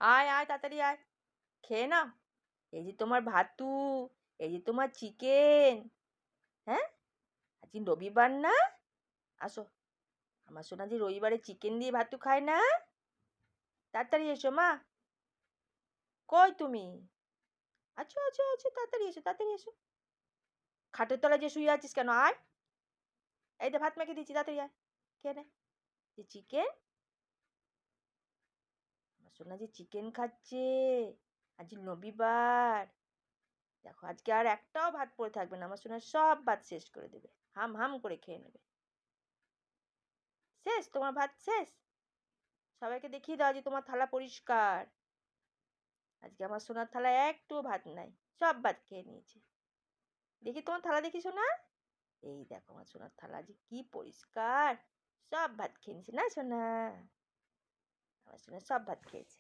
আয় আয় তাড়াতাড়ি আয়, খেয়ে নাও। এই যে তোমার ভাতু, এই যে তোমার চিকেন। হ্যাঁ, আজকে রবিবার না? আসো, আমার সোনা যে রবিবারে চিকেন দিয়ে ভাতু খায় না। তাড়াতাড়ি এসো মা। কই তুমি? আছো আছো আছো, তাড়াতাড়ি এসো, তাড়াতাড়ি এসো। খাটের তলায় যে শুয়ে আছিস কেন? আয়। এই যে ভাত মেখে দিচ্ছি, তাড়াতাড়ি আয়, খেয়ে নে। যে চিকেন, আমার সোনা যে চিকেন খাচ্ছে। আজ রবিবার। দেখো আজকে আর একটাও ভাত পড়ে থাকবে না, আমার সোনা সব ভাত শেষ করে দেবে, হাম হাম করে খেয়ে নেবে। শেষ তোমার ভাত শেষ। সবাইকে দেখিয়ে দাও যে তোমার থালা পরিষ্কার। আজকে আমার সোনার থালায় একটুও ভাত নাই, সব ভাত খেয়ে নিয়েছে। দেখি তোমার থালা, দেখি সোনা। এই দেখো আমার সোনার থালা যে কি পরিষ্কার, সব ভাত খেয়ে নিয়েছে না সোনা? আমার সোনা সব ভাত খেয়েছে।